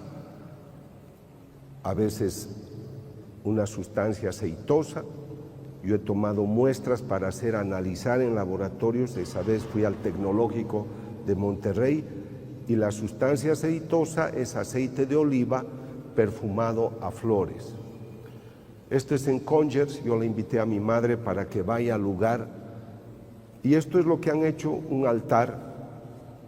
a veces una sustancia aceitosa. Yo he tomado muestras para analizar en laboratorios. Esa vez fui al Tecnológico de Monterrey y la sustancia aceitosa es aceite de oliva perfumado a flores. Este es en Congers. Yo le invité a mi madre para que vaya al lugar y esto es lo que han hecho, un altar,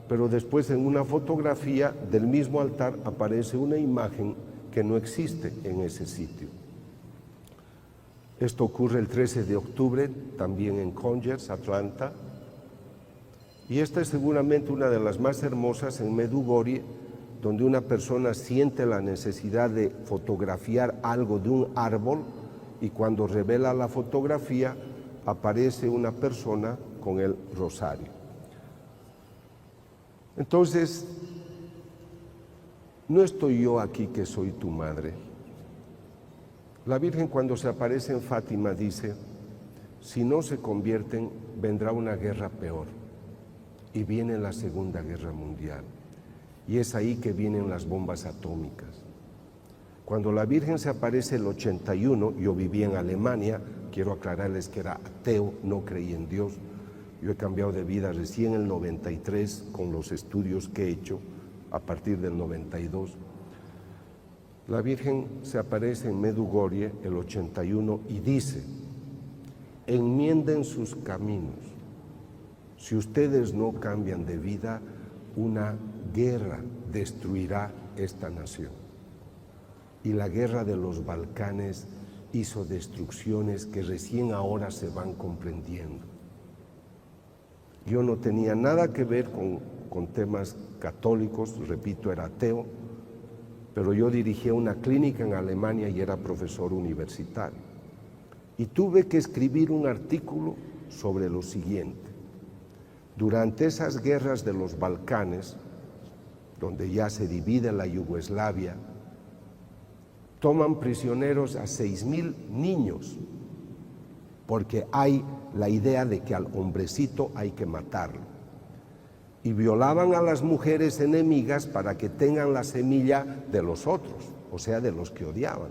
pero después en una fotografía del mismo altar aparece una imagen que no existe en ese sitio. Esto ocurre el 13 de octubre, también en Congers, Atlanta. Y esta es seguramente una de las más hermosas en Medjugorje, donde una persona siente la necesidad de fotografiar algo de un árbol y cuando revela la fotografía aparece una persona con el rosario. Entonces, no estoy yo aquí que soy tu madre. La Virgen cuando se aparece en Fátima dice: si no se convierten, vendrá una guerra peor. Y viene la Segunda Guerra Mundial. Y es ahí que vienen las bombas atómicas. Cuando la Virgen se aparece el 81, yo viví en Alemania, quiero aclararles que era ateo, no creí en Dios. Yo he cambiado de vida recién en el 93 con los estudios que he hecho a partir del 92. La Virgen se aparece en Medjugorje el 81 y dice: enmienden sus caminos. Si ustedes no cambian de vida, una guerra destruirá esta nación. y la guerra de los Balcanes hizo destrucciones que recién ahora se van comprendiendo. Yo no tenía nada que ver con temas católicos, repito, era ateo, pero yo dirigía una clínica en Alemania y era profesor universitario. Y tuve que escribir un artículo sobre lo siguiente. Durante esas guerras de los Balcanes, donde ya se divide la Yugoslavia, toman prisioneros a 6.000 niños, porque hay la idea de que al hombrecito hay que matarlo. Y violaban a las mujeres enemigas para que tengan la semilla de los otros, o sea, de los que odiaban.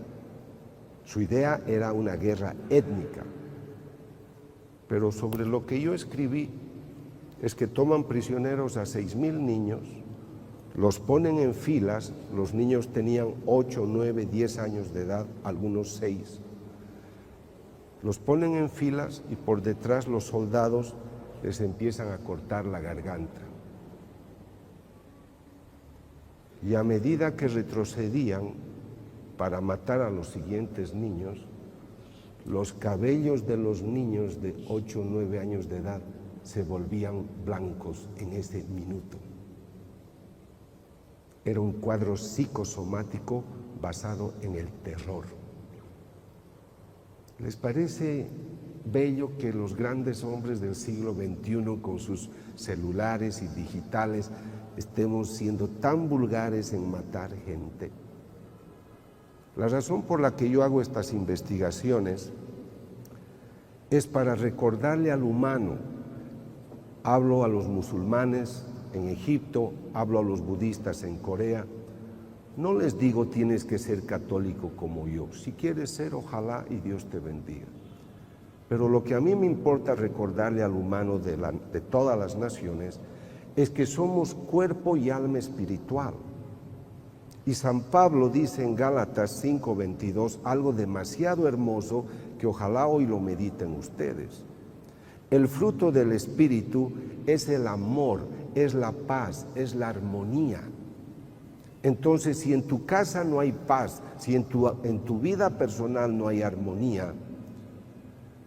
Su idea era una guerra étnica. Pero sobre lo que yo escribí es que toman prisioneros a 6.000 niños, los ponen en filas, los niños tenían 8, 9, 10 años de edad, algunos 6. Los ponen en filas y por detrás los soldados les empiezan a cortar la garganta. Y a medida que retrocedían para matar a los siguientes niños, los cabellos de los niños de 8 o 9 años de edad se volvían blancos en ese minuto. Era un cuadro psicosomático basado en el terror. ¿Les parece bello que los grandes hombres del siglo XXI con sus celulares y digitales estemos siendo tan vulgares en matar gente? La razón por la que yo hago estas investigaciones es para recordarle al humano. Hablo a los musulmanes en Egipto, hablo a los budistas en Corea. No les digo tienes que ser católico como yo. Si quieres ser, ojalá y Dios te bendiga. Pero lo que a mí me importa recordarle al humano de todas las naciones es que somos cuerpo y alma espiritual. Y San Pablo dice en Gálatas 5:22 algo demasiado hermoso que ojalá hoy lo mediten ustedes. El fruto del Espíritu es el amor, es la paz, es la armonía. Entonces, si en tu casa no hay paz, si en tu vida personal no hay armonía,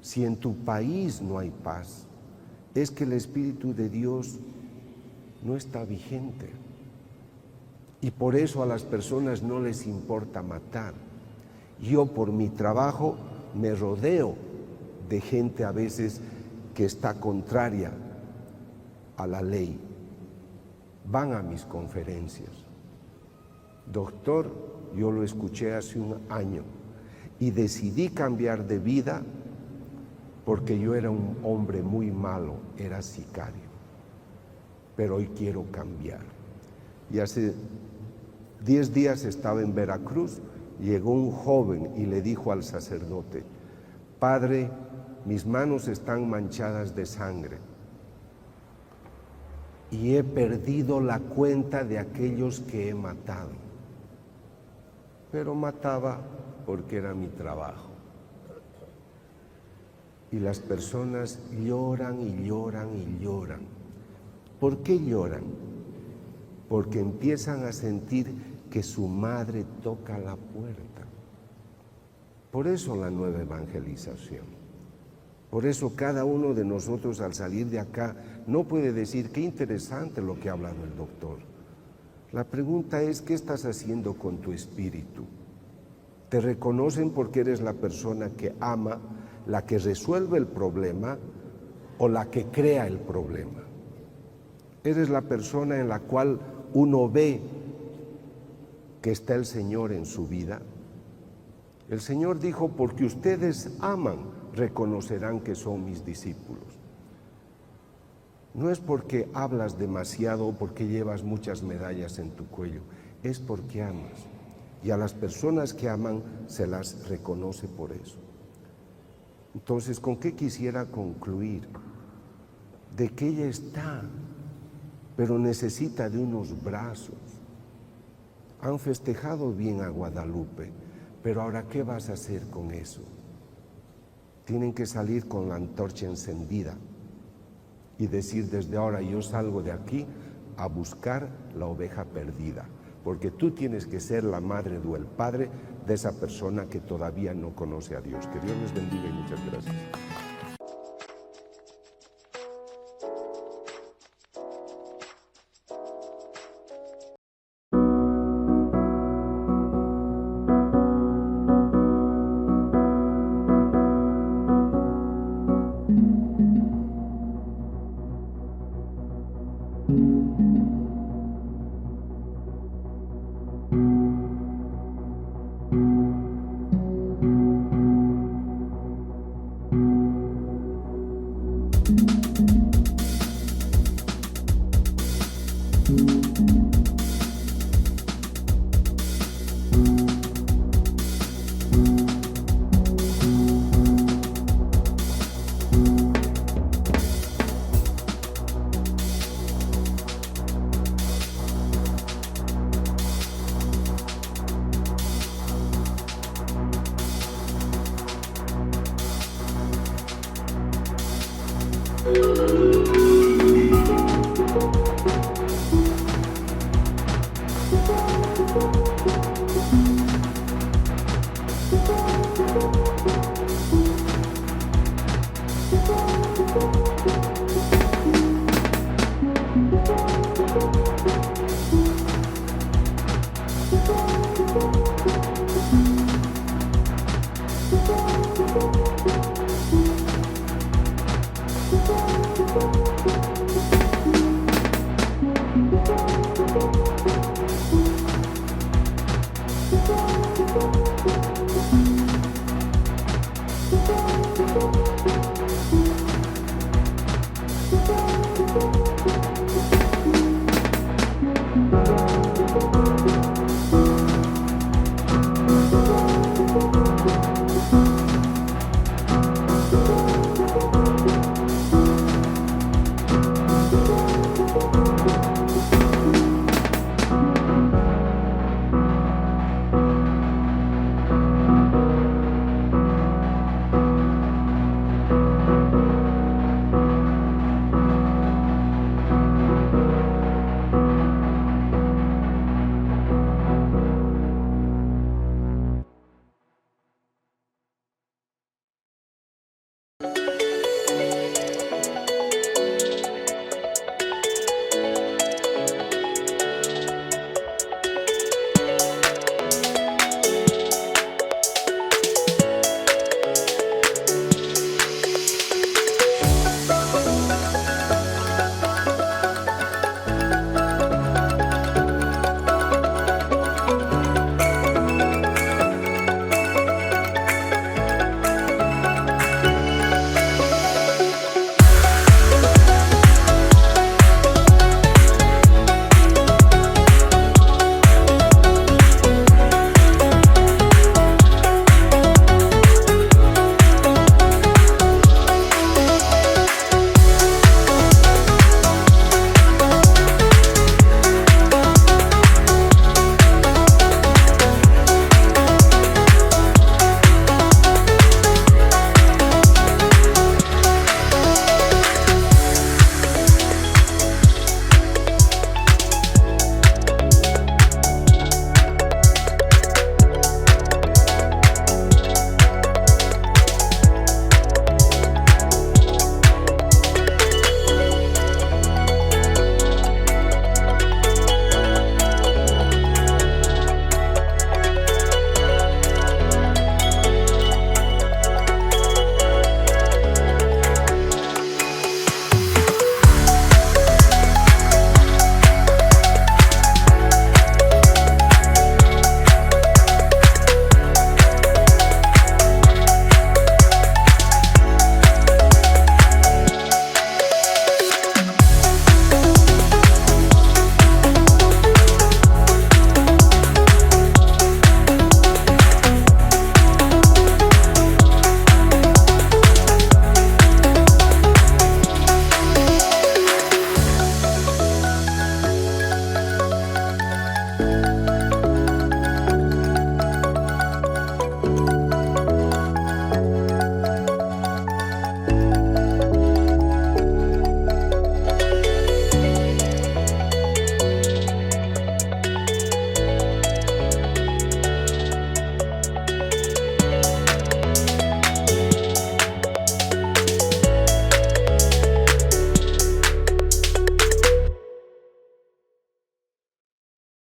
si en tu país no hay paz, es que el Espíritu de Dios no está vigente. Y por eso a las personas no les importa matar. Yo por mi trabajo me rodeo de gente a veces que está contraria a la ley. Van a mis conferencias. Doctor, yo lo escuché hace un año y decidí cambiar de vida porque yo era un hombre muy malo, era sicario. Pero hoy quiero cambiar. Y hace 10 días estaba en Veracruz, llegó un joven y le dijo al sacerdote: Padre, mis manos están manchadas de sangre y he perdido la cuenta de aquellos que he matado. Pero mataba porque era mi trabajo. Y las personas lloran y lloran y lloran. ¿Por qué lloran? Porque empiezan a sentir que su madre toca la puerta. Por eso la nueva evangelización. Por eso cada uno de nosotros al salir de acá no puede decir qué interesante lo que ha hablado el doctor. La pregunta es, ¿qué estás haciendo con tu espíritu? ¿Te reconocen porque eres la persona que ama, la que resuelve el problema o la que crea el problema? ¿Eres la persona en la cual uno ve que está el Señor en su vida? El Señor dijo, porque ustedes aman, reconocerán que son mis discípulos. No es porque hablas demasiado o porque llevas muchas medallas en tu cuello, es porque amas. Y a las personas que aman se las reconoce por eso. Entonces, ¿con qué quisiera concluir? De que ella está, pero necesita de unos brazos. Han festejado bien a Guadalupe, pero ahora, ¿qué vas a hacer con eso? Tienen que salir con la antorcha encendida y decir, desde ahora yo salgo de aquí a buscar la oveja perdida, porque tú tienes que ser la madre o el padre de esa persona que todavía no conoce a Dios. Que Dios les bendiga y muchas gracias.